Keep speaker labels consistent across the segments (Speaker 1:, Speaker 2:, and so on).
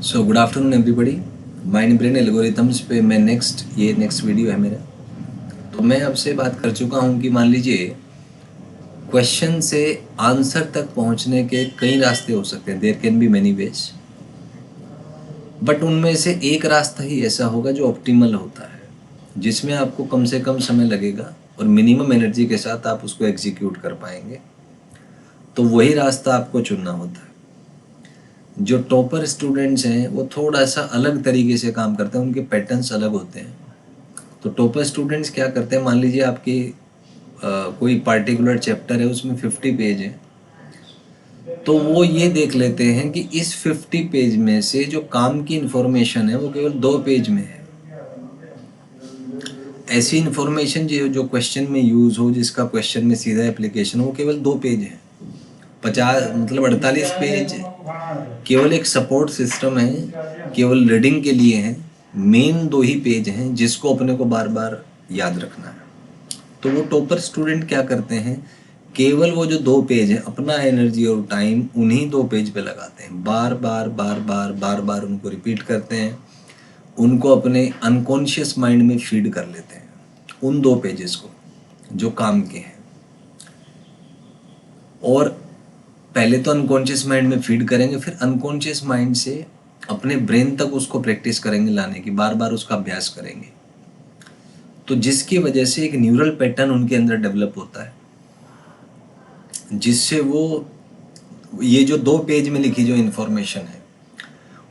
Speaker 1: So good afternoon everybody. Mind brain algorithms पे मैं next video है मेरा। तो मैं आपसे बात कर चुका हूँ कि मान लीजिए क्वेश्चन से आंसर तक पहुँचने के कई रास्ते हो सकते हैं। There can be many ways, but उनमें से एक रास्ता ही ऐसा होगा जो ऑप्टिमल होता है, जिसमें आपको कम से कम समय लगेगा और मिनिमम एनर्जी के साथ आप उसको एग्जीक्यूट कर पाएंगे। तो वही रास्ता आपको चुनना होता है। जो टॉपर स्टूडेंट्स हैं वो थोड़ा सा अलग तरीके से काम करते हैं, उनके पैटर्न्स अलग होते हैं। तो टॉपर स्टूडेंट्स क्या करते हैं, मान लीजिए आपकी कोई पार्टिकुलर चैप्टर है, उसमें 50 पेज है, तो वो ये देख लेते हैं कि इस 50 पेज में से जो काम की इंफॉर्मेशन है वो केवल 2 पेज में है। ऐसी इंफॉर्मेशन जो क्वेश्चन में यूज़ हो, जिसका क्वेश्चन में सीधा एप्लीकेशन हो, वो केवल 2 पेज है। 48 पेज केवल एक सपोर्ट सिस्टम है, केवल रीडिंग के लिए है। मेन 2 ही पेज हैं जिसको अपने को बार बार याद रखना है। तो वो टॉपर स्टूडेंट क्या करते हैं, केवल वो जो 2 पेज है, अपना एनर्जी और टाइम उन्हीं 2 पेज पे लगाते हैं। बार बार बार बार बार बार उनको रिपीट करते हैं, उनको अपने अनकॉन्शियस माइंड में फीड कर लेते हैं उन 2 पेजेस को जो काम के हैं। और पहले तो अनकॉन्शियस माइंड में फीड करेंगे, फिर अनकॉन्शियस माइंड से अपने ब्रेन तक उसको प्रैक्टिस करेंगे लाने की, बार बार उसका अभ्यास करेंगे। तो जिसकी वजह से एक न्यूरल पैटर्न उनके अंदर डेवलप होता है, जिससे वो ये जो 2 पेज में लिखी जो इन्फॉर्मेशन है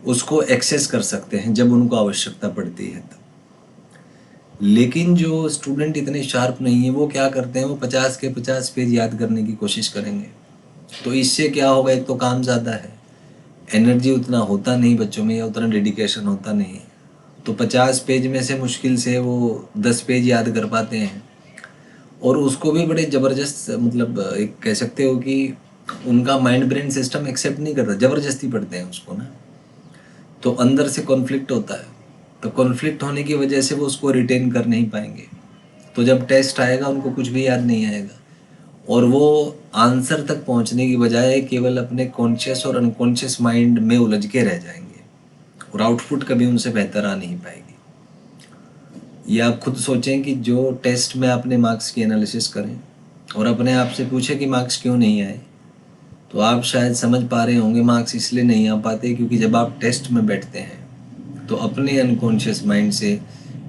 Speaker 1: उसको एक्सेस कर सकते हैं जब उनको आवश्यकता पड़ती है तब। लेकिन जो स्टूडेंट इतने शार्प नहीं है, वो क्या करते हैं, वो 50 के 50 पेज याद करने की कोशिश करेंगे। तो इससे क्या होगा, एक तो काम ज़्यादा है, एनर्जी उतना होता नहीं बच्चों में, या उतना डेडिकेशन होता नहीं। तो 50 पेज में से मुश्किल से वो 10 पेज याद कर पाते हैं, और उसको भी बड़े ज़बरदस्त, मतलब एक कह सकते हो कि उनका माइंड ब्रेन सिस्टम एक्सेप्ट नहीं करता, ज़बरदस्ती पढ़ते हैं उसको ना। तो अंदर से कॉन्फ्लिक्ट होता है, तो कॉन्फ्लिक्ट होने की वजह से वो उसको रिटेन कर नहीं पाएंगे। तो जब टेस्ट आएगा उनको कुछ भी याद नहीं आएगा, और वो आंसर तक पहुंचने की बजाय केवल अपने कॉन्शियस और अनकॉन्शियस माइंड में उलझ के रह जाएंगे, और आउटपुट कभी उनसे बेहतर आ नहीं पाएगी। ये आप खुद सोचें कि जो टेस्ट में आपने मार्क्स की एनालिसिस करें और अपने आप से पूछे कि मार्क्स क्यों नहीं आए, तो आप शायद समझ पा रहे होंगे मार्क्स इसलिए नहीं आ पाते क्योंकि जब आप टेस्ट में बैठते हैं तो अपने अनकॉन्शियस माइंड से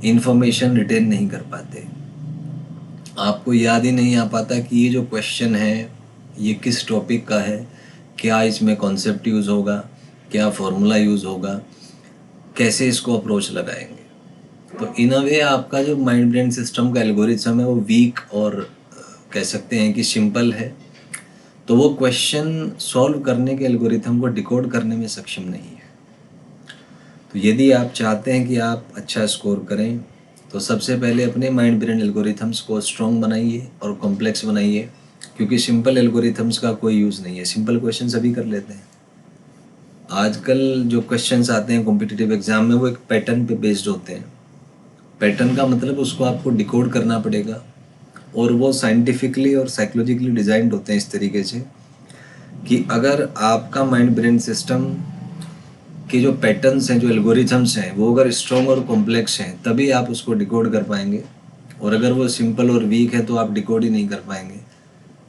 Speaker 1: इंफॉर्मेशन रिटेन नहीं कर पाते। आपको याद ही नहीं आ पाता कि ये जो क्वेश्चन है ये किस टॉपिक का है, क्या इसमें कॉन्सेप्ट यूज़ होगा, क्या फॉर्मूला यूज़ होगा, कैसे इसको अप्रोच लगाएंगे। तो इन अ वे आपका जो माइंड ब्रेन सिस्टम का एल्गोरिथम है वो वीक और कह सकते हैं कि सिंपल है। तो वो क्वेश्चन सॉल्व करने के एल्गोरिथम को डिकोड करने में सक्षम नहीं है। तो यदि आप चाहते हैं कि आप अच्छा स्कोर करें, तो सबसे पहले अपने माइंड ब्रेन एल्गोरिथम्स को स्ट्रॉन्ग बनाइए और कॉम्प्लेक्स बनाइए, क्योंकि सिंपल एल्गोरिथम्स का कोई यूज़ नहीं है। सिंपल क्वेश्चन सभी कर लेते हैं। आजकल जो क्वेश्चंस आते हैं कॉम्पिटिटिव एग्ज़ाम में वो एक पैटर्न पे बेस्ड होते हैं। पैटर्न का मतलब उसको आपको डिकोड करना पड़ेगा, और वो साइंटिफिकली और साइकोलॉजिकली डिज़ाइंड होते हैं इस तरीके से कि अगर आपका माइंड ब्रेन सिस्टम के जो पैटर्न्स हैं, जो एल्गोरिथम्स हैं, वो अगर स्ट्रॉन्ग और कॉम्प्लेक्स हैं तभी आप उसको डिकोड कर पाएंगे, और अगर वो सिंपल और वीक है तो आप डिकोड ही नहीं कर पाएंगे।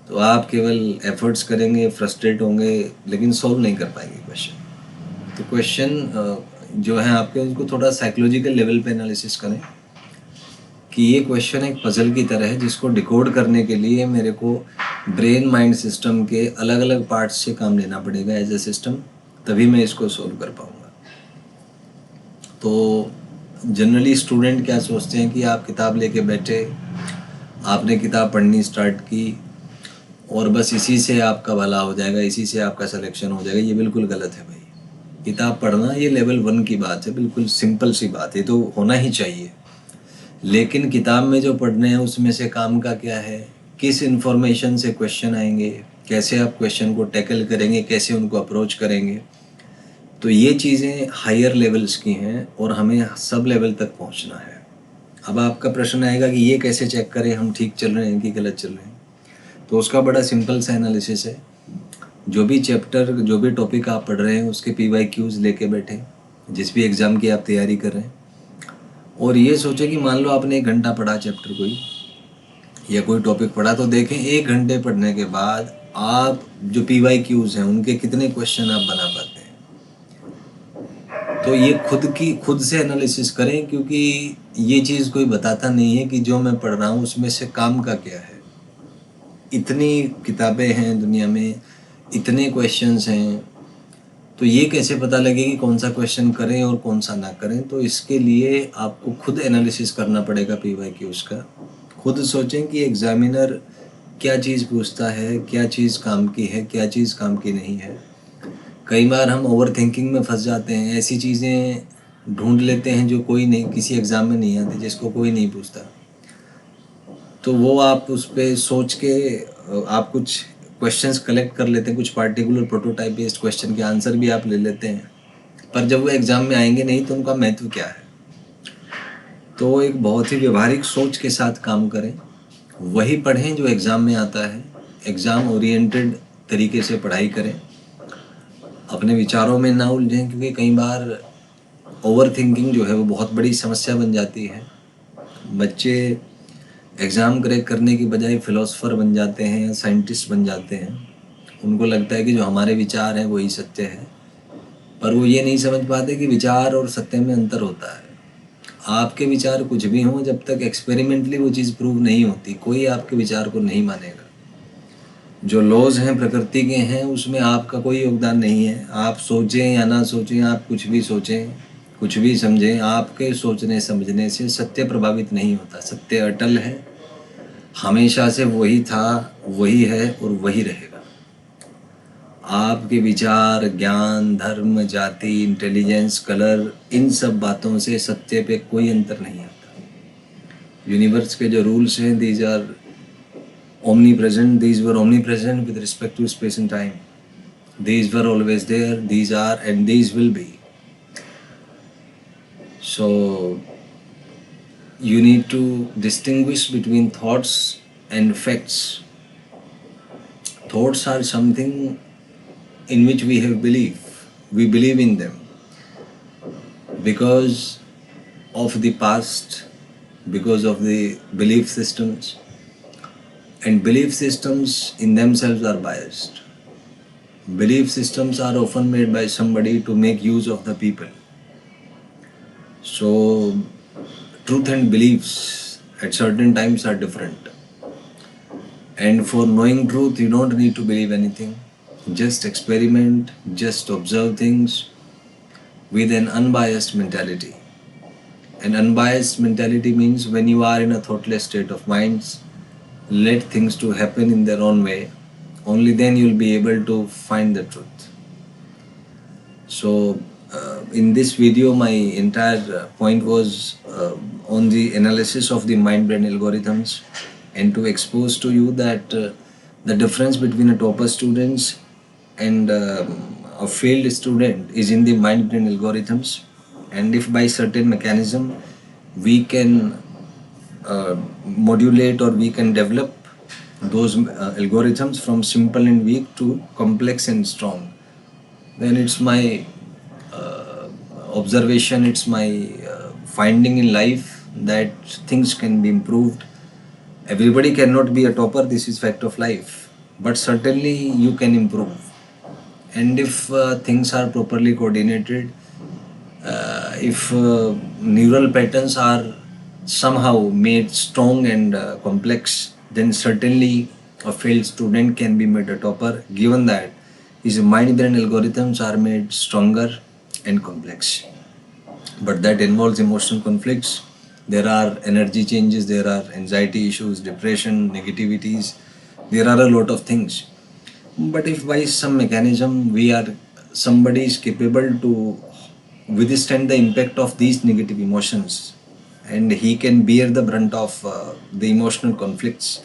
Speaker 1: तो आप केवल एफर्ट्स करेंगे, फ्रस्ट्रेट होंगे, लेकिन सॉल्व नहीं कर पाएंगे क्वेश्चन। तो क्वेश्चन जो है आपके, उनको थोड़ा साइकोलॉजिकल लेवल पे एनालिसिस करें कि ये क्वेश्चन एक पजल की तरह है जिसको डिकोड करने के लिए मेरे को ब्रेन माइंड सिस्टम के अलग अलग पार्ट्स से काम लेना पड़ेगा एज ए सिस्टम, तभी मैं इसको सोल्व कर पाऊँगा। तो जनरली स्टूडेंट क्या सोचते हैं कि आप किताब लेके बैठे, आपने किताब पढ़नी स्टार्ट की और बस इसी से आपका भला हो जाएगा, इसी से आपका सिलेक्शन हो जाएगा। ये बिल्कुल गलत है भाई। किताब पढ़ना ये लेवल 1 की बात है, बिल्कुल सिंपल सी बात है, तो होना ही चाहिए। लेकिन किताब में जो पढ़ने हैं उसमें से काम का क्या है, किस इन्फॉर्मेशन से क्वेश्चन आएंगे, कैसे आप क्वेश्चन को टैकल करेंगे, कैसे उनको अप्रोच करेंगे, तो ये चीज़ें हायर लेवल्स की हैं और हमें सब लेवल तक पहुंचना है। अब आपका प्रश्न आएगा कि ये कैसे चेक करें हम ठीक चल रहे हैं कि गलत चल रहे हैं। तो उसका बड़ा सिंपल सा एनालिसिस है। जो भी चैप्टर, जो भी टॉपिक आप पढ़ रहे हैं उसके PYQs लेके बैठे, जिस भी एग्ज़ाम की आप तैयारी कर रहे हैं, और ये सोचें कि मान लो आपने 1 घंटा पढ़ा चैप्टर कोई या कोई टॉपिक पढ़ा, तो देखें 1 घंटे पढ़ने के बाद आप जो PYQs हैं उनके कितने क्वेश्चन आप बना पाते हैं। तो ये खुद से एनालिसिस करें, क्योंकि ये चीज़ कोई बताता नहीं है कि जो मैं पढ़ रहा हूँ उसमें से काम का क्या है। इतनी किताबें हैं दुनिया में, इतने क्वेश्चंस हैं, तो ये कैसे पता लगे कि कौन सा क्वेश्चन करें और कौन सा ना करें। तो इसके लिए आपको खुद एनालिसिस करना पड़ेगा PYQs का। खुद सोचें कि एग्ज़ामिनर क्या चीज़ पूछता है, क्या चीज़ काम की है, क्या चीज़ काम की नहीं है। कई बार हम ओवर थिंकिंग में फंस जाते हैं, ऐसी चीज़ें ढूंढ लेते हैं जो कोई नहीं, किसी एग्ज़ाम में नहीं आती, जिसको कोई नहीं पूछता। तो वो आप उस पर सोच के आप कुछ क्वेश्चंस कलेक्ट कर लेते हैं, कुछ पार्टिकुलर प्रोटोटाइप बेस्ड क्वेश्चन के आंसर भी आप ले लेते हैं, पर जब वो एग्ज़ाम में आएंगे नहीं तो उनका महत्व क्या है। तो एक बहुत ही व्यवहारिक सोच के साथ काम करें, वही पढ़ें जो एग्ज़ाम में आता है, एग्ज़ाम ओरिएंटेड तरीके से पढ़ाई करें, अपने विचारों में ना उलझें, क्योंकि कई बार ओवर थिंकिंग जो है वो बहुत बड़ी समस्या बन जाती है। बच्चे एग्ज़ाम क्रैक करने की बजाय फ़िलोसोफर बन जाते हैं या साइंटिस्ट बन जाते हैं। उनको लगता है कि जो हमारे विचार हैं वही सत्य है, पर वो ये नहीं समझ पाते कि विचार और सत्य में अंतर होता है। आपके विचार कुछ भी हों, जब तक एक्सपेरिमेंटली वो चीज़ प्रूव नहीं होती, कोई आपके विचार को नहीं मानेगा। जो लॉज हैं प्रकृति के हैं, उसमें आपका कोई योगदान नहीं है। आप सोचें या ना सोचें, आप कुछ भी सोचें, कुछ भी समझें, आपके सोचने समझने से सत्य प्रभावित नहीं होता। सत्य अटल है, हमेशा से वही था, वही है और वही रहेगा। आपके विचार, ज्ञान, धर्म, जाति, इंटेलिजेंस, कलर, इन सब बातों से सत्य पे कोई अंतर नहीं आता। यूनिवर्स के जो रूल्स हैं, these are omnipresent, these were omnipresent with respect to space and time. These were always there, these are, and these will be. So you need to distinguish between thoughts and facts. Thoughts are something in which we have belief. We believe in them because of the past, because of the belief systems. And belief systems in themselves are biased. Belief systems are often made by somebody to make use of the people. So, truth and beliefs at certain times are different. And for knowing truth, you don't need to believe anything. Just experiment, just observe things with an unbiased mentality. An unbiased mentality means when you are in a thoughtless state of mind, let things to happen in their own way, only then you'll be able to find the truth. So in this video my entire point was on the analysis of the mind-brain algorithms, and to expose to you that the difference between a topper student and a failed student is in the mind-brain algorithms. And if by certain mechanism we can modulate, or we can develop those algorithms from simple and weak to complex and strong, then it's my observation, it's my finding in life that things can be improved. Everybody cannot be a topper, this is fact of life, but certainly you can improve. And if things are properly coordinated, if neural patterns are somehow made strong and complex, then certainly a failed student can be made a topper, given that his mind-brain algorithms are made stronger and complex. But that involves emotional conflicts. There are energy changes, there are anxiety issues, depression, negativities, there are a lot of things. But if by some mechanism somebody is capable to withstand the impact of these negative emotions, and he can bear the brunt of the emotional conflicts,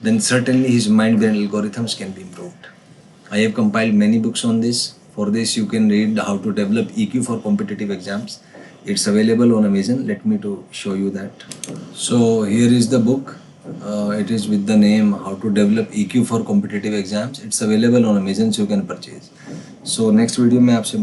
Speaker 1: then certainly his mind-brain algorithms can be improved. I have compiled many books on this. For this you can read How to Develop EQ for Competitive Exams. It's available on Amazon. Let me to show you that. So here is the book. It is with the name How to Develop EQ for Competitive Exams. It's available on Amazon, so you can purchase. So next video में आपसे